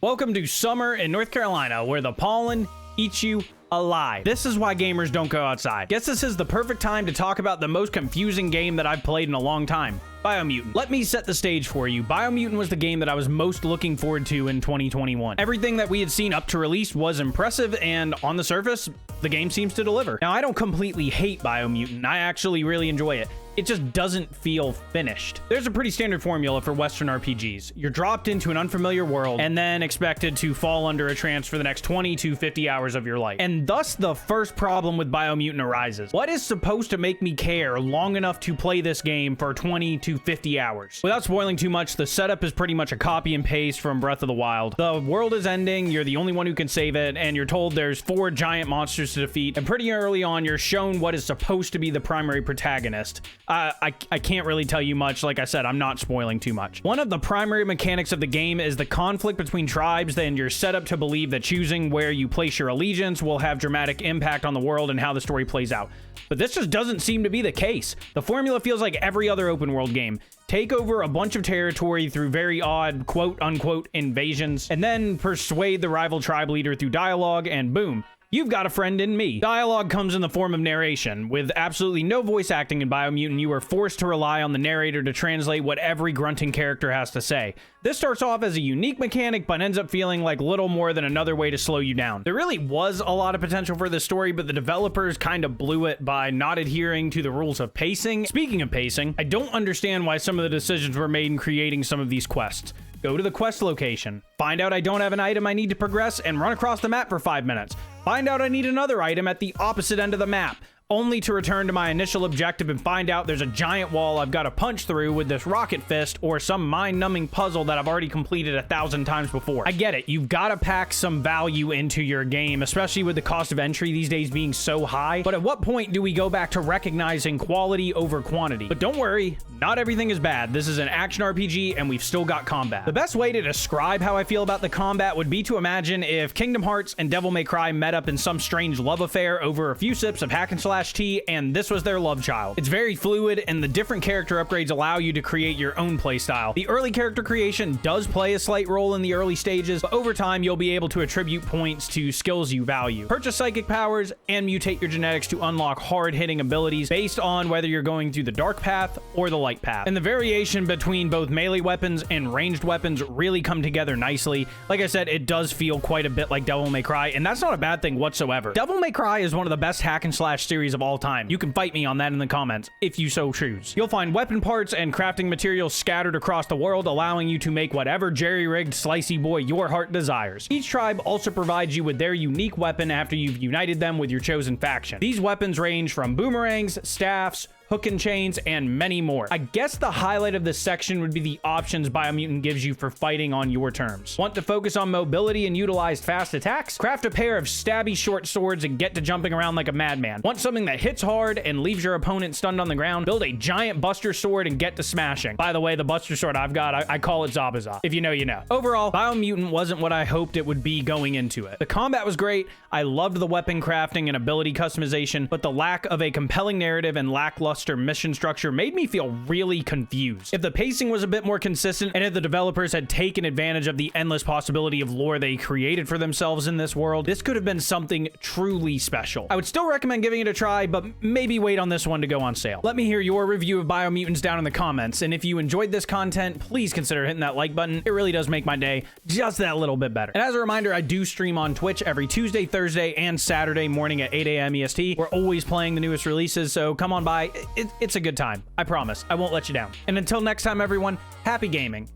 Welcome to summer in North Carolina, where the pollen eats you alive. This is why gamers don't go outside. Guess this is the perfect time to talk about the most confusing game that I've played in a long time. Biomutant. Let me set the stage for you. Biomutant was the game that I was most looking forward to in 2021. Everything that we had seen up to release was impressive, and on the surface, the game seems to deliver. Now, I don't completely hate Biomutant. I actually really enjoy it. It just doesn't feel finished. There's a pretty standard formula for Western RPGs. You're dropped into an unfamiliar world and then expected to fall under a trance for the next 20 to 50 hours of your life. And thus the first problem with Biomutant arises. What is supposed to make me care long enough to play this game for 20 to 50 hours? Without spoiling too much, the setup is pretty much a copy and paste from Breath of the Wild. The world is ending, you're the only one who can save it, and you're told there's 4 giant monsters to defeat, and pretty early on you're shown what is supposed to be the primary protagonist. I can't really tell you much. Like I said, I'm not spoiling too much. One of the primary mechanics of the game is the conflict between tribes, and you're set up to believe that choosing where you place your allegiance will have dramatic impact on the world and how the story plays out. But this just doesn't seem to be the case. The formula feels like every other open world game. Take over a bunch of territory through very odd quote-unquote invasions, and then persuade the rival tribe leader through dialogue, and boom, you've got a friend in me. Dialogue comes in the form of narration. With absolutely no voice acting in Biomutant, you are forced to rely on the narrator to translate what every grunting character has to say. This starts off as a unique mechanic, but ends up feeling like little more than another way to slow you down. There really was a lot of potential for this story, but the developers kind of blew it by not adhering to the rules of pacing. Speaking of pacing, I don't understand why some of the decisions were made in creating some of these quests. Go to the quest location, find out I don't have an item I need to progress, and run across the map for 5 minutes. Find out I need another item at the opposite end of the map, only to return to my initial objective and find out there's a giant wall I've got to punch through with this rocket fist, or some mind-numbing puzzle that I've already completed 1,000 times before. I get it, you've got to pack some value into your game, especially with the cost of entry these days being so high, but at what point do we go back to recognizing quality over quantity? But don't worry, not everything is bad. This is an action RPG, and we've still got combat. The best way to describe how I feel about the combat would be to imagine if Kingdom Hearts and Devil May Cry met up in some strange love affair over a few sips of hack and slash tea, and this was their love child. It's very fluid, and the different character upgrades allow you to create your own playstyle. The early character creation does play a slight role in the early stages, but over time you'll be able to attribute points to skills you value. Purchase psychic powers and mutate your genetics to unlock hard-hitting abilities based on whether you're going through the dark path or the light path. And the variation between both melee weapons and ranged weapons really come together nicely. Like I said, it does feel quite a bit like Devil May Cry, and that's not a bad thing whatsoever. Devil May Cry is one of the best hack and slash series of all time. You can fight me on that in the comments, if you so choose. You'll find weapon parts and crafting materials scattered across the world, allowing you to make whatever jerry-rigged slicey boy your heart desires. Each tribe also provides you with their unique weapon after you've united them with your chosen faction. These weapons range from boomerangs, staffs, hook and chains, and many more. I guess the highlight of this section would be the options Biomutant gives you for fighting on your terms. Want to focus on mobility and utilize fast attacks? Craft a pair of stabby short swords and get to jumping around like a madman. Want something that hits hard and leaves your opponent stunned on the ground? Build a giant buster sword and get to smashing. By the way, the buster sword I've got, I call it Zabuza. If you know, you know. Overall, Biomutant wasn't what I hoped it would be going into it. The combat was great. I loved the weapon crafting and ability customization, but the lack of a compelling narrative and lackluster mission structure made me feel really confused. If the pacing was a bit more consistent, and if the developers had taken advantage of the endless possibility of lore they created for themselves in this world, this could have been something truly special. I would still recommend giving it a try, but maybe wait on this one to go on sale. Let me hear your review of Biomutants down in the comments, and if you enjoyed this content, please consider hitting that like button. It really does make my day just that little bit better. And as a reminder, I do stream on Twitch every Tuesday, Thursday, and Saturday morning at 8 a.m. EST. We're always playing the newest releases, so come on by. It's a good time. I promise. I won't let you down. And until next time, everyone, happy gaming.